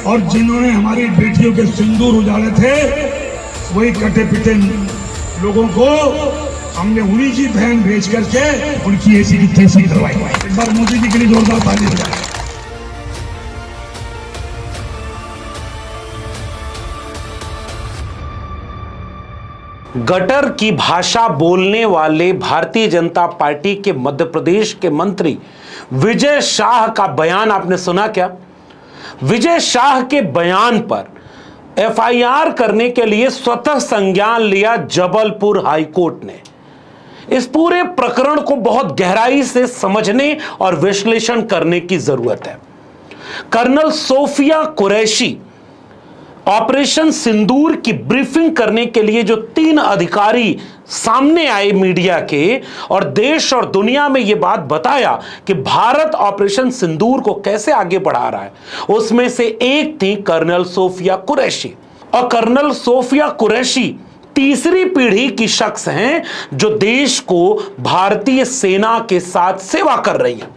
और जिन्होंने हमारी बेटियों के सिंदूर उजाड़े थे, वही कटे पिटे लोगों को हमने उन्हीं की बहन भेज करके उनकी ऐसी की तैसी करवाई। एक बार मोदी जी के लिए जोरदार ताली बजाएं। गटर की भाषा बोलने वाले भारतीय जनता पार्टी के मध्य प्रदेश के मंत्री विजय शाह का बयान आपने सुना क्या? विजय शाह के बयान पर एफआईआर करने के लिए स्वतः संज्ञान लिया जबलपुर हाईकोर्ट ने। इस पूरे प्रकरण को बहुत गहराई से समझने और विश्लेषण करने की जरूरत है। कर्नल सोफिया कुरैशी ऑपरेशन सिंदूर की ब्रीफिंग करने के लिए जो 3 अधिकारी सामने आए मीडिया के और देश और दुनिया में यह बात बताया कि भारत ऑपरेशन सिंदूर को कैसे आगे बढ़ा रहा है, उसमें से एक थी कर्नल सोफिया कुरैशी। और कर्नल सोफिया कुरैशी तीसरी पीढ़ी की शख्स हैं जो देश को भारतीय सेना के साथ सेवा कर रही है।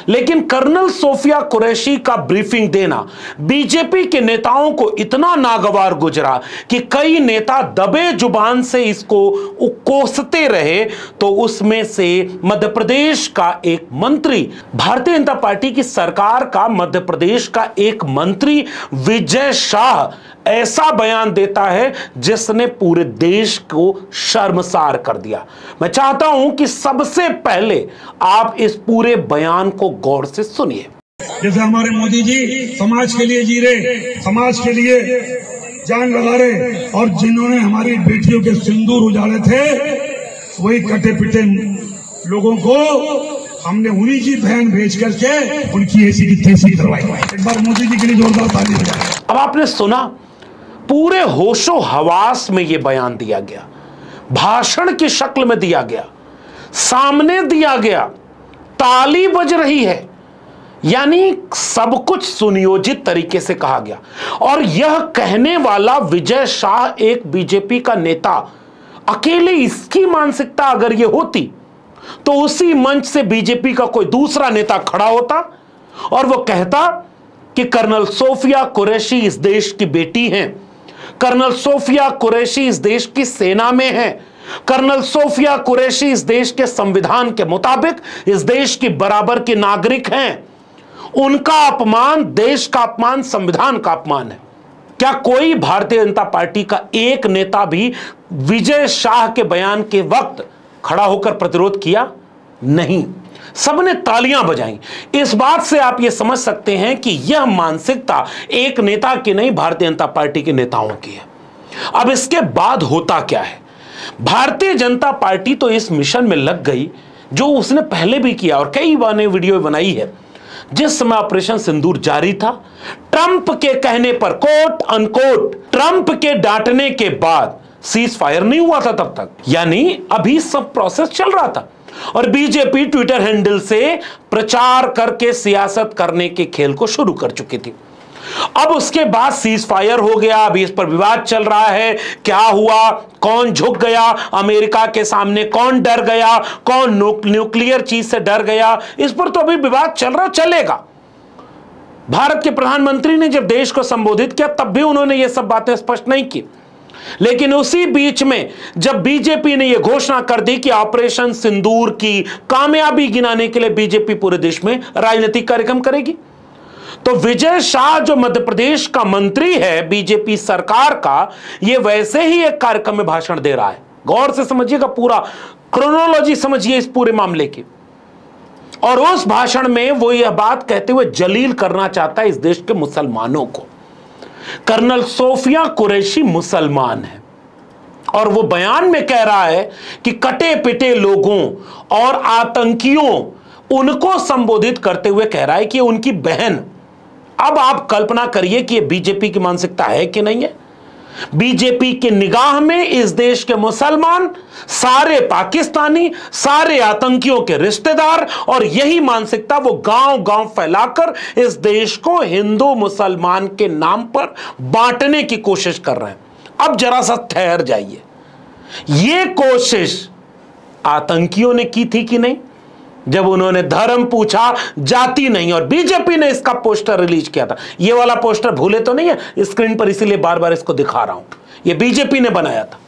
लेकिन कर्नल सोफिया कुरैशी का ब्रीफिंग देना बीजेपी के नेताओं को इतना नागवार गुजरा कि कई नेता दबे जुबान से इसको कोसते रहे। तो उसमें से मध्य प्रदेश का एक मंत्री, भारतीय जनता पार्टी की सरकार का मध्य प्रदेश का एक मंत्री विजय शाह ऐसा बयान देता है जिसने पूरे देश को शर्मसार कर दिया। मैं चाहता हूं कि सबसे पहले आप इस पूरे बयान को गौर से सुनिए। जैसे हमारे मोदी जी समाज के लिए जी रहे, समाज के लिए जान लगा रहे, और जिन्होंने हमारी बेटियों के सिंदूर उजाड़े थे, वही कटे पिटे लोगों को हमने उन्हीं की बहन भेज करके उनकी ऐसी की तैसी करवाई। एक बार मोदी जी के लिए जोरदार ताली बजाएं। अब आपने सुना, पूरे होशो हवास में यह बयान दिया गया, भाषण की शक्ल में दिया गया, सामने दिया गया, ताली बज रही है, यानी सब कुछ सुनियोजित तरीके से कहा गया। और यह कहने वाला विजय शाह एक बीजेपी का नेता, अकेले इसकी मानसिकता अगर यह होती तो उसी मंच से बीजेपी का कोई दूसरा नेता खड़ा होता और वो कहता कि कर्नल सोफिया कुरैशी इस देश की बेटी हैं, कर्नल सोफिया कुरैशी इस देश की सेना में है, कर्नल सोफिया कुरैशी इस देश के संविधान के मुताबिक इस देश की बराबर की नागरिक हैं। उनका अपमान देश का अपमान, संविधान का अपमान है। क्या कोई भारतीय जनता पार्टी का एक नेता भी विजय शाह के बयान के वक्त खड़ा होकर प्रतिरोध किया? नहीं, सबने तालियां बजाई। इस बात से आप यह समझ सकते हैं कि यह मानसिकता एक नेता की नहीं, भारतीय जनता पार्टी के नेताओं की है। अब इसके बाद होता क्या है? भारतीय जनता पार्टी तो इस मिशन में लग गई जो उसने पहले भी किया और कई बार ने वीडियो बनाई है। जिस समय ऑपरेशन सिंदूर जारी था, ट्रंप के कहने पर, कोट अनकोट ट्रंप के डांटने के बाद सीज फायर नहीं हुआ था तब तक, यानी अभी सब प्रोसेस चल रहा था और बीजेपी ट्विटर हैंडल से प्रचार करके सियासत करने के खेल को शुरू कर चुकी थी। अब उसके बाद सीज फायर हो गया, अभी इस पर विवाद चल रहा है, क्या हुआ, कौन झुक गया अमेरिका के सामने, कौन डर गया, कौन न्यूक्लियर चीज से डर गया, इस पर तो अभी विवाद चल रहा, चलेगा। भारत के प्रधानमंत्री ने जब देश को संबोधित किया तब भी उन्होंने ये सब बातें स्पष्ट नहीं की। लेकिन उसी बीच में जब बीजेपी ने यह घोषणा कर दी कि ऑपरेशन सिंदूर की कामयाबी गिनाने के लिए बीजेपी पूरे देश में राजनीतिक कार्यक्रम करेगी, तो विजय शाह जो मध्य प्रदेश का मंत्री है बीजेपी सरकार का, यह वैसे ही एक कार्यक्रम में भाषण दे रहा है। गौर से समझिएगा, पूरा क्रोनोलॉजी समझिए इस पूरे मामले की। और उस भाषण में वो यह बात कहते हुए जलील करना चाहता है इस देश के मुसलमानों को। कर्नल सोफिया कुरैशी मुसलमान है और वो बयान में कह रहा है कि कटे पिटे लोगों और आतंकियों, उनको संबोधित करते हुए कह रहा है कि उनकी बहन। अब आप कल्पना करिए कि ये बीजेपी की मानसिकता है कि नहीं है। बीजेपी के निगाह में इस देश के मुसलमान सारे पाकिस्तानी, सारे आतंकियों के रिश्तेदार, और यही मानसिकता वो गांव गांव फैलाकर इस देश को हिंदू मुसलमान के नाम पर बांटने की कोशिश कर रहे हैं। अब जरा सा ठहर जाइए, ये कोशिश आतंकियों ने की थी कि नहीं? जब उन्होंने धर्म पूछा, जाति नहीं। और बीजेपी ने इसका पोस्टर रिलीज किया था। ये वाला पोस्टर भूले तो नहीं है स्क्रीन पर, इसीलिए बार बार इसको दिखा रहा हूं। ये बीजेपी ने बनाया था।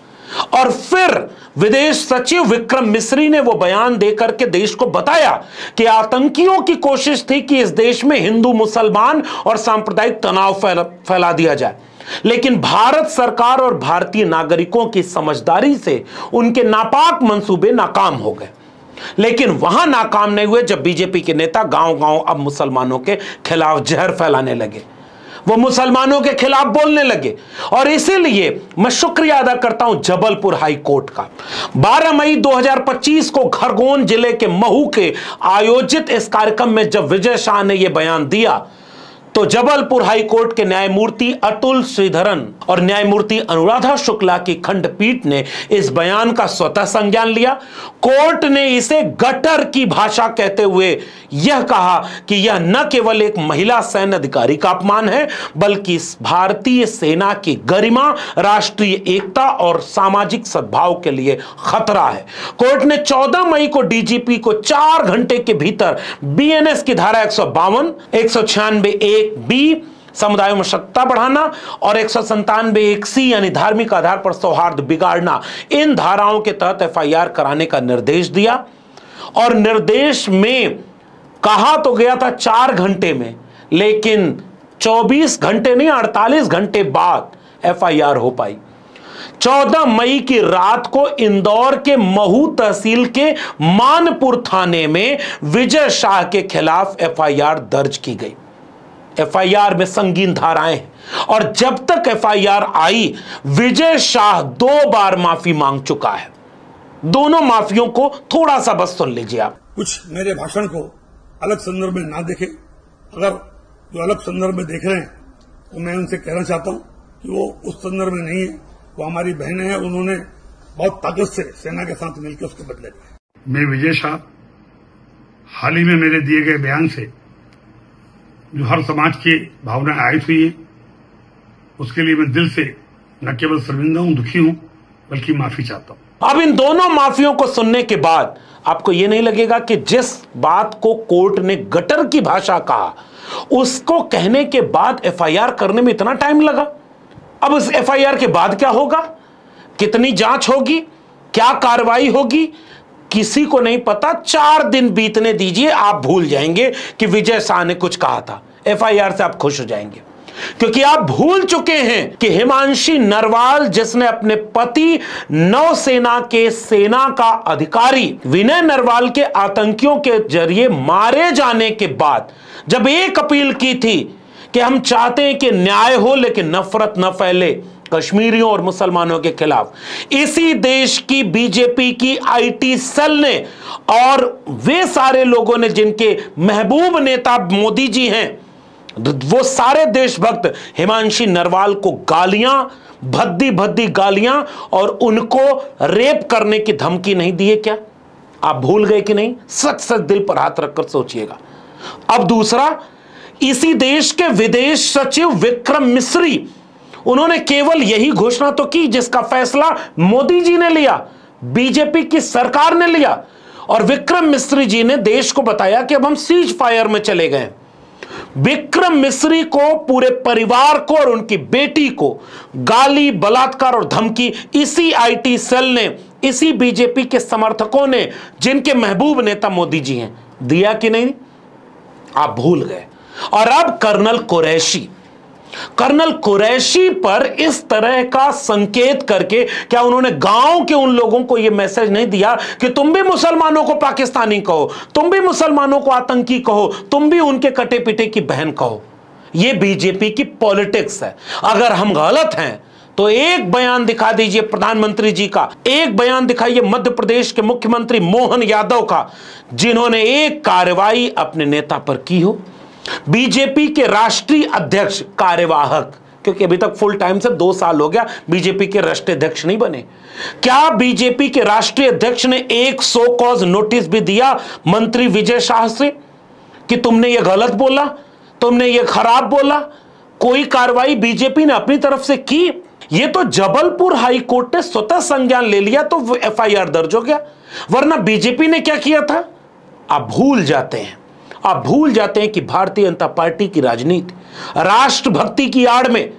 और फिर विदेश सचिव विक्रम मिस्री ने वो बयान देकर के देश को बताया कि आतंकियों की कोशिश थी कि इस देश में हिंदू मुसलमान और सांप्रदायिक तनाव फैला दिया जाए, लेकिन भारत सरकार और भारतीय नागरिकों की समझदारी से उनके नापाक मंसूबे नाकाम हो गए। लेकिन वहां नाकाम नहीं हुए जब बीजेपी के नेता गांव-गांव अब मुसलमानों के खिलाफ जहर फैलाने लगे, वो मुसलमानों के खिलाफ बोलने लगे। और इसीलिए मैं शुक्रिया अदा करता हूं जबलपुर हाई कोर्ट का। 12 मई 2025 को खरगोन जिले के महू के आयोजित इस कार्यक्रम में जब विजय शाह ने यह बयान दिया, तो जबलपुर हाई कोर्ट के न्यायमूर्ति अतुल श्रीधरन और न्यायमूर्ति अनुराधा शुक्ला की खंडपीठ ने इस बयान का स्वतः संज्ञान लिया। कोर्ट ने इसे गटर की भाषा कहते हुए यह कहा कि यह न केवल एक महिला सैन्य अधिकारी का अपमान है, बल्कि भारतीय सेना की गरिमा, राष्ट्रीय एकता और सामाजिक सद्भाव के लिए खतरा है। कोर्ट ने 14 मई को डीजीपी को 4 घंटे के भीतर बीएनएस की धारा 152, 196(a) बी समुदायों में सत्ता बढ़ाना और 197(1) यानी धार्मिक आधार पर सौहार्द बिगाड़ना, इन धाराओं के तहत एफआईआर कराने का निर्देश दिया। और निर्देश में कहा तो गया था 4 घंटे में, लेकिन 24 घंटे नहीं 48 घंटे बाद एफआईआर हो पाई। 14 मई की रात को इंदौर के महू तहसील के मानपुर थाने में विजय शाह के खिलाफ एफआईआर दर्ज की गई। एफआईआर में संगीन धाराएं हैं और जब तक एफआईआर आई, विजय शाह 2 बार माफी मांग चुका है। दोनों माफियों को थोड़ा सा बस सुन लीजिए आप। कुछ मेरे भाषण को अलग संदर्भ में ना देखें। अगर जो अलग संदर्भ में देख रहे हैं तो मैं उनसे कहना चाहता हूं कि वो उस संदर्भ में नहीं है। वो हमारी बहनें हैं, उन्होंने बहुत ताकत से सेना के साथ मिलकर उसके बदले दिए। मैं विजय शाह हाल ही में मेरे दिए गए बयान से जो हर समाज की भावनाएं आहत हुई है, उसके लिए मैं दिल से न केवल शर्मिंदा हूं, दुखी हूं, बल्कि माफी चाहता हूं। अब इन दोनों माफियों को सुनने के बाद आपको यह नहीं लगेगा कि जिस बात को कोर्ट ने गटर की भाषा कहा, उसको कहने के बाद एफआईआर करने में इतना टाइम लगा। अब उस एफआईआर के बाद क्या होगा, कितनी जांच होगी, क्या कार्रवाई होगी, किसी को नहीं पता। 4 दिन बीतने दीजिए, आप भूल जाएंगे कि विजय शाह ने कुछ कहा था। एफआईआर से आप खुश हो जाएंगे, क्योंकि आप भूल चुके हैं कि हिमांशी नरवाल, जिसने अपने पति नौसेना के सेना का अधिकारी विनय नरवाल के आतंकियों के जरिए मारे जाने के बाद जब एक अपील की थी कि हम चाहते हैं कि न्याय हो लेकिन नफरत न फैले कश्मीरियों और मुसलमानों के खिलाफ, इसी देश की बीजेपी की आईटी सेल ने और वे सारे लोगों ने जिनके महबूब नेता मोदी जी हैं, वो सारे देशभक्त हिमांशी नरवाल को गालियां, भद्दी भद्दी गालियां और उनको रेप करने की धमकी नहीं दी है क्या? आप भूल गए कि नहीं? सच सच दिल पर हाथ रखकर सोचिएगा। अब दूसरा, इसी देश के विदेश सचिव विक्रम मिस्री, उन्होंने केवल यही घोषणा तो की जिसका फैसला मोदी जी ने लिया, बीजेपी की सरकार ने लिया। और विक्रम मिस्री जी ने देश को बताया कि अब हम सीज फायर में चले गए। विक्रम मिस्री को, पूरे परिवार को और उनकी बेटी को गाली, बलात्कार और धमकी इसी आईटी सेल ने, इसी बीजेपी के समर्थकों ने, जिनके महबूब नेता मोदी जी हैं, दिया कि नहीं? आप भूल गए। और अब कर्नल कुरैशी पर इस तरह का संकेत करके, क्या उन्होंने गांव के उन लोगों को यह मैसेज नहीं दिया कि तुम भी मुसलमानों को पाकिस्तानी कहो, तुम भी मुसलमानों को आतंकी कहो, तुम भी उनके कटे पिटे की बहन कहो? यह बीजेपी की पॉलिटिक्स है। अगर हम गलत हैं तो एक बयान दिखा दीजिए प्रधानमंत्री जी का, एक बयान दिखाइए मध्य प्रदेश के मुख्यमंत्री मोहन यादव का, जिन्होंने एक कार्रवाई अपने नेता पर की हो। बीजेपी के राष्ट्रीय अध्यक्ष, कार्यवाहक, क्योंकि अभी तक फुल टाइम से 2 साल हो गया बीजेपी के राष्ट्रीय अध्यक्ष नहीं बने, क्या बीजेपी के राष्ट्रीय अध्यक्ष ने एक सो कॉज नोटिस भी दिया मंत्री विजय शाह से कि तुमने ये गलत बोला, तुमने ये खराब बोला? कोई कार्रवाई बीजेपी ने अपनी तरफ से की? ये तो जबलपुर हाई कोर्ट ने स्वतः संज्ञान ले लिया तो एफआईआर दर्ज हो गया। वरना बीजेपी ने क्या किया था? आप भूल जाते हैं कि भारतीय जनता पार्टी की राजनीति राष्ट्रभक्ति की आड़ में,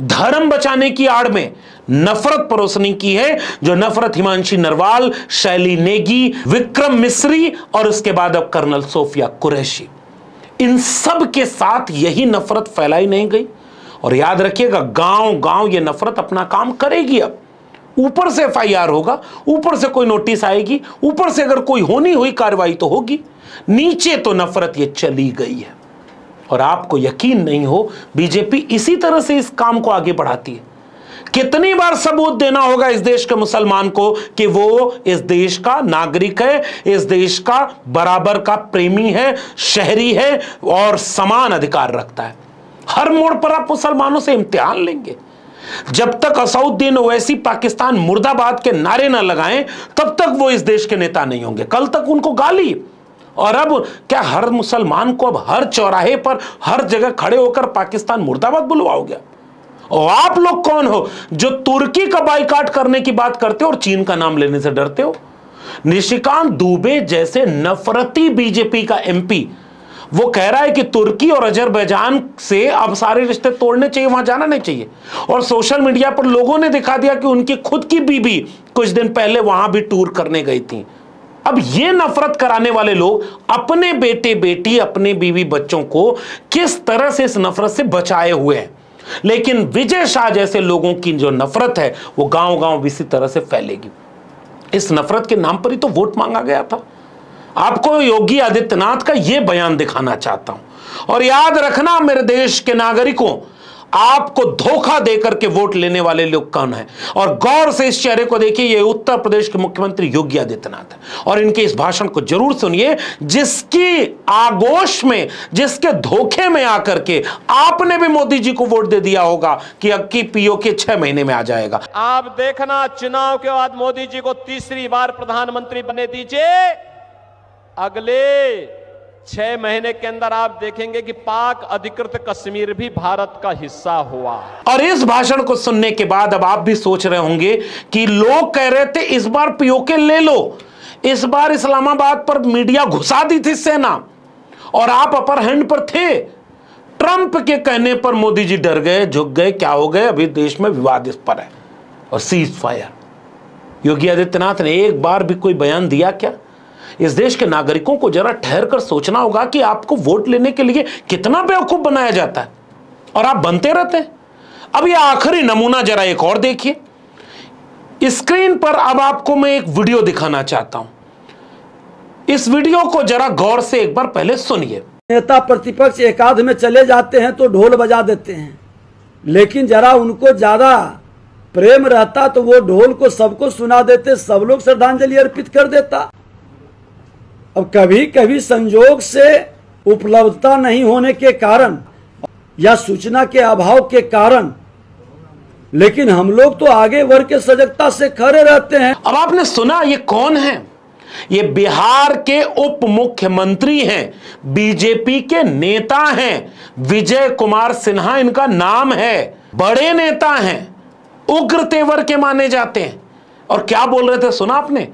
धर्म बचाने की आड़ में नफरत परोसने की है, जो नफरत हिमांशी नरवाल, शैली नेगी, विक्रम मिश्री और उसके बाद अब कर्नल सोफिया कुरैशी, इन सब के साथ यही नफरत फैलाई नहीं गई। और याद रखिएगा, गांव गांव ये नफरत अपना काम करेगी। अब ऊपर से एफआईआर होगा, ऊपर से कोई नोटिस आएगी, ऊपर से अगर कोई होनी हुई कार्रवाई तो होगी, नीचे तो नफरत ये चली गई है। और आपको यकीन नहीं हो, बीजेपी इसी तरह से इस काम को आगे बढ़ाती है। कितनी बार सबूत देना होगा इस देश के मुसलमान को कि वो इस देश का नागरिक है, इस देश का बराबर का प्रेमी है, शहरी है और समान अधिकार रखता है। हर मोड़ पर आप मुसलमानों से इम्तिहान लेंगे। जब तक असउद्दीन ओवैसी पाकिस्तान मुर्दाबाद के नारे ना लगाएं, तब तक वो इस देश के नेता नहीं होंगे। कल तक उनको गाली, और अब क्या हर मुसलमान को अब हर चौराहे पर हर जगह खड़े होकर पाकिस्तान मुर्दाबाद बुलवाओगे? और आप लोग कौन हो जो तुर्की का बाइकाट करने की बात करते हो और चीन का नाम लेने से डरते हो? निशिकांत दुबे जैसे नफरती बीजेपी का एमपी वो कह रहा है कि तुर्की और अजरबैजान से अब सारे रिश्ते तोड़ने चाहिए, वहां जाना नहीं चाहिए। और सोशल मीडिया पर लोगों ने दिखा दिया कि उनकी खुद की बीबी कुछ दिन पहले वहां भी टूर करने गई थी। अब ये नफरत कराने वाले लोग अपने बेटे बेटी, अपने बीवी बच्चों को किस तरह से इस नफरत से बचाए हुए हैं। लेकिन विजय शाह जैसे लोगों की जो नफरत है वो गांव गांव भी इसी तरह से फैलेगी। इस नफरत के नाम पर ही तो वोट मांगा गया था। आपको योगी आदित्यनाथ का यह बयान दिखाना चाहता हूं। और याद रखना मेरे देश के नागरिकों, आपको धोखा देकर के वोट लेने वाले लोग कौन हैं। और गौर से इस चेहरे को देखिए, ये उत्तर प्रदेश के मुख्यमंत्री योगी आदित्यनाथ है। और इनके इस भाषण को जरूर सुनिए, जिसकी आगोश में, जिसके धोखे में आकर के आपने भी मोदी जी को वोट दे दिया होगा कि अब की पीओके 6 महीने में आ जाएगा। आप देखना, चुनाव के बाद मोदी जी को तीसरी बार प्रधानमंत्री बनने दीजिए। अगले 6 महीने के अंदर आप देखेंगे कि पाक अधिकृत कश्मीर भी भारत का हिस्सा हुआ। और इस भाषण को सुनने के बाद अब आप भी सोच रहे होंगे कि लोग कह रहे थे इस बार पीओके ले लो, इस बार इस्लामाबाद पर मीडिया घुसा दी थी सेना और आप अपर हैंड पर थे। ट्रंप के कहने पर मोदी जी डर गए, झुक गए, क्या हो गए? अभी देश में विवाद इस पर है और सीज फायर। योगी आदित्यनाथ ने एक बार भी कोई बयान दिया क्या? इस देश के नागरिकों को जरा ठहर कर सोचना होगा कि आपको वोट लेने के लिए कितना बेवकूफ बनाया जाता है और आप बनते रहते हैं। अब ये आखिरी नमूना जरा एक और देखिए। स्क्रीन पर अब आपको मैं एक वीडियो दिखाना चाहता हूं। इस वीडियो को जरा गौर से एक बार पहले सुनिए। नेता प्रतिपक्ष एकाध में चले जाते हैं तो ढोल बजा देते हैं, लेकिन जरा उनको ज्यादा प्रेम रहता तो वो ढोल को सबको सुना देते, सब लोग श्रद्धांजलि अर्पित कर देता। अब कभी कभी संजोग से उपलब्धता नहीं होने के कारण या सूचना के अभाव के कारण, लेकिन हम लोग तो आगे बढ़ के सजगता से खड़े रहते हैं। अब आपने सुना ये कौन है? ये बिहार के उप मुख्यमंत्री हैं, बीजेपी के नेता हैं, विजय कुमार सिन्हा इनका नाम है। बड़े नेता हैं, उग्र तेवर के माने जाते हैं। और क्या बोल रहे थे सुना आपने?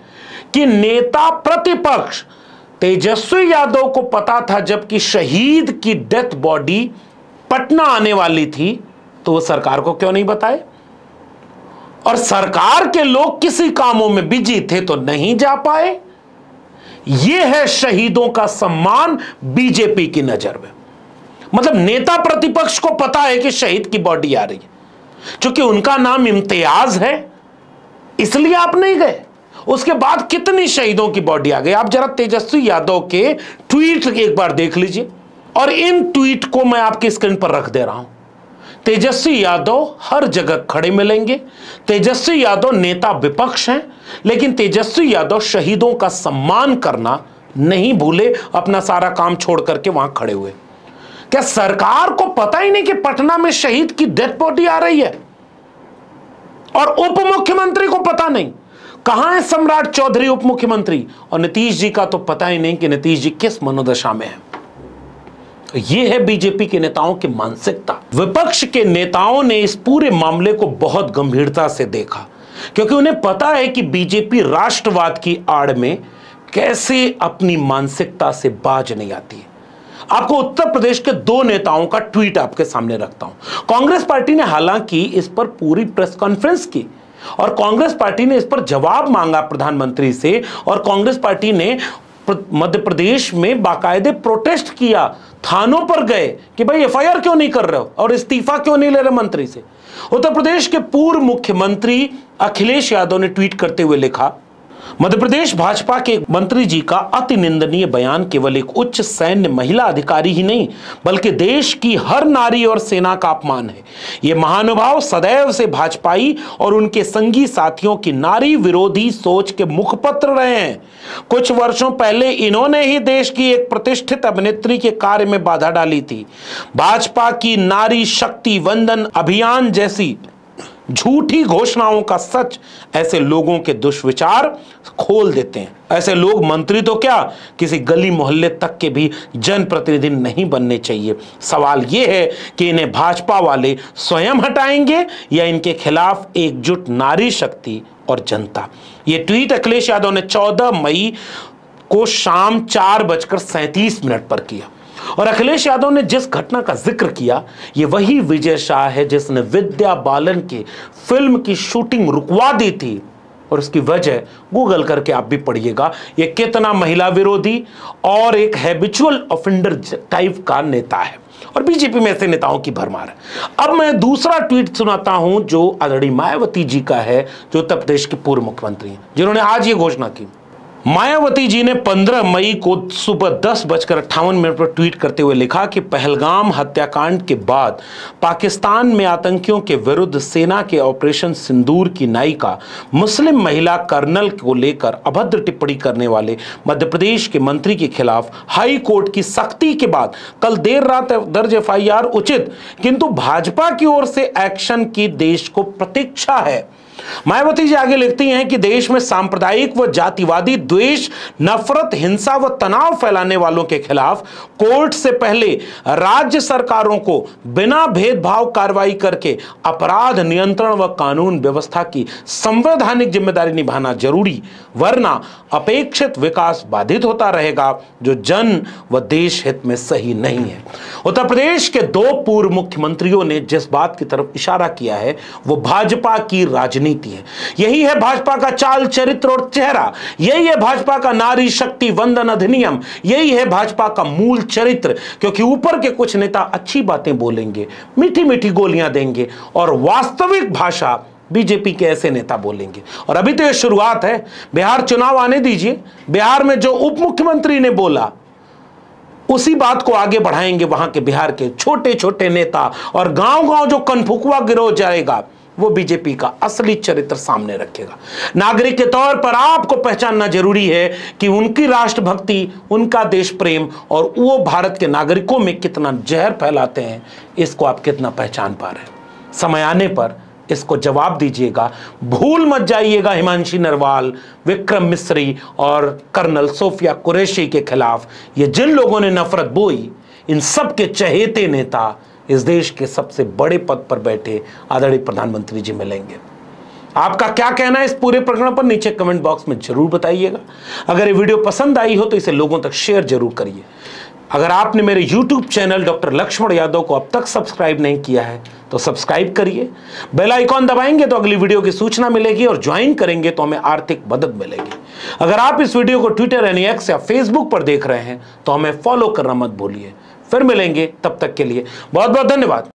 कि नेता प्रतिपक्ष तेजस्वी यादव को पता था जबकि शहीद की डेथ बॉडी पटना आने वाली थी, तो वो सरकार को क्यों नहीं बताए? और सरकार के लोग किसी कामों में बिजी थे तो नहीं जा पाए। यह है शहीदों का सम्मान बीजेपी की नजर में। मतलब नेता प्रतिपक्ष को पता है कि शहीद की बॉडी आ रही है, क्योंकि उनका नाम इम्तियाज है, इसलिए आप नहीं गए। उसके बाद कितनी शहीदों की बॉडी आ गई। आप जरा तेजस्वी यादव के ट्वीट एक बार देख लीजिए, और इन ट्वीट को मैं आपकी स्क्रीन पर रख दे रहा हूं। तेजस्वी यादव हर जगह खड़े मिलेंगे, तेजस्वी यादव नेता विपक्ष हैं, लेकिन तेजस्वी यादव शहीदों का सम्मान करना नहीं भूले, अपना सारा काम छोड़ करके वहां खड़े हुए। क्या सरकार को पता ही नहीं कि पटना में शहीद की डेथ बॉडी आ रही है? और उप मुख्यमंत्री को पता नहीं? कहां है सम्राट चौधरी उप मुख्यमंत्री? और नीतीश जी का तो पता ही नहीं कि नीतीश जी किस मनोदशा में है। तो यह है बीजेपी के नेताओं की मानसिकता। विपक्ष के नेताओं ने इस पूरे मामले को बहुत गंभीरता से देखा, क्योंकि उन्हें पता है कि बीजेपी राष्ट्रवाद की आड़ में कैसे अपनी मानसिकता से बाज नहीं आती है। आपको उत्तर प्रदेश के दो नेताओं का ट्वीट आपके सामने रखता हूं। कांग्रेस पार्टी ने हालांकि इस पर पूरी प्रेस कॉन्फ्रेंस की और कांग्रेस पार्टी ने इस पर जवाब मांगा प्रधानमंत्री से, और कांग्रेस पार्टी ने मध्य प्रदेश में बाकायदे प्रोटेस्ट किया, थानों पर गए कि भाई एफआईआर क्यों नहीं कर रहे हो और इस्तीफा क्यों नहीं ले रहे मंत्री से। उत्तर प्रदेश के पूर्व मुख्यमंत्री अखिलेश यादव ने ट्वीट करते हुए लिखा, मध्य प्रदेश भाजपा के मंत्री जी का अति निंदनीय बयान केवल एक उच्च सैन्य महिला अधिकारी ही नहीं बल्कि देश की हर नारी और सेना का अपमान है। ये महानुभाव सदैव से भाजपाई और उनके संगी साथियों की नारी विरोधी सोच के मुखपत्र रहे हैं। कुछ वर्षों पहले इन्होंने ही देश की एक प्रतिष्ठित अभिनेत्री के कार्य में बाधा डाली थी। भाजपा की नारी शक्ति वंदन अभियान जैसी झूठी घोषणाओं का सच ऐसे लोगों के दुष्विचार खोल देते हैं। ऐसे लोग मंत्री तो क्या, किसी गली मोहल्ले तक के भी जनप्रतिनिधि नहीं बनने चाहिए। सवाल यह है कि इन्हें भाजपा वाले स्वयं हटाएंगे या इनके खिलाफ एकजुट नारी शक्ति और जनता। यह ट्वीट अखिलेश यादव ने 14 मई को शाम 4:37 पर किया। और अखिलेश यादव ने जिस घटना का जिक्र किया, ये वही विजय शाह है जिसने विद्या बालन की फिल्म की शूटिंग रुकवा दी थी। और उसकी वजह गूगल करके आप भी पढ़िएगा, ये कितना महिला विरोधी और एक हैबिचुअल ऑफेंडर टाइप का नेता है। और बीजेपी में ऐसे नेताओं की भरमार है। अब मैं दूसरा ट्वीट सुनाता हूं जो आदरणीय मायावती जी का है, जो उत्तर प्रदेश के पूर्व मुख्यमंत्री हैं, जिन्होंने आज ये घोषणा की। मायावती जी ने 15 मई को सुबह 10:58 पर ट्वीट करते हुए लिखा कि पहलगाम हत्याकांड के बाद पाकिस्तान में आतंकियों के विरुद्ध सेना के ऑपरेशन सिंदूर की नायिका मुस्लिम महिला कर्नल को लेकर अभद्र टिप्पणी करने वाले मध्य प्रदेश के मंत्री के खिलाफ हाई कोर्ट की सख्ती के बाद कल देर रात दर्ज एफआईआर उचित, किंतु भाजपा की ओर से एक्शन की देश को प्रतीक्षा है। मायावती जी आगे लिखती हैं कि देश में सांप्रदायिक व जातिवादी द्वेष, नफरत, हिंसा व तनाव फैलाने वालों के खिलाफ कोर्ट से पहले राज्य सरकारों को बिना भेदभाव कार्रवाई करके अपराध नियंत्रण व कानून व्यवस्था की संवैधानिक जिम्मेदारी निभाना जरूरी, वरना अपेक्षित विकास बाधित होता रहेगा, जो जन व देश हित में सही नहीं है। उत्तर प्रदेश के दो पूर्व मुख्यमंत्रियों ने जिस बात की तरफ इशारा किया है वो भाजपा की राजनीति है। यही है भाजपा का चाल चरित्र और चेहरा, यही है भाजपा का नारी शक्ति वंदन अधिनियम, यही है भाजपा का मूल चरित्र। क्योंकि ऊपर के कुछ नेता अच्छी बातें बोलेंगे, मीठी मीठी गोलियां देंगे और वास्तविक भाषा बीजेपी के ऐसे नेता बोलेंगे। और अभी तो यह शुरुआत है, बिहार चुनाव आने दीजिए। बिहार में जो उप मुख्यमंत्री ने बोला उसी बात को आगे बढ़ाएंगे वहां के बिहार के छोटे छोटे नेता, और गांव गांव जो कनफुकवा गिरोह जाएगा वो बीजेपी का असली चरित्र सामने रखेगा। नागरिक के तौर पर आपको पहचानना जरूरी है कि उनकी राष्ट्रभक्ति, उनका देश प्रेम और वो भारत के नागरिकों में कितना जहर फैलाते हैं, इसको आप कितना पहचान पा रहे हैं। समय आने पर इसको जवाब दीजिएगा। भूल मत जाइएगा हिमांशी नरवाल, विक्रम मिस्री और कर्नल सोफिया कुरैशी के खिलाफ ये जिन लोगों ने नफरत बोई, इन सब के चहेते नेता इस देश के सबसे बड़े पद पर बैठे आदरणीय प्रधानमंत्री जी मिलेंगे। आपका क्या कहना है इस पूरे प्रकरण पर नीचे कमेंट बॉक्स में जरूर बताइएगा। अगर ये वीडियो पसंद आई हो तो इसे लोगों तक शेयर जरूर करिए। अगर आपने मेरे YouTube channel doctor Laxman Yadav को अब तक सब्सक्राइब नहीं किया है तो सब्सक्राइब करिए। बेल आइकॉन दबाएंगे तो अगली वीडियो की सूचना मिलेगी और ज्वाइन करेंगे तो हमें आर्थिक मदद मिलेगी। अगर आप इस वीडियो को ट्विटर यानी एक्स या फेसबुक पर देख रहे हैं तो हमें फॉलो करना मत भूलिए। फिर मिलेंगे, तब तक के लिए बहुत बहुत धन्यवाद।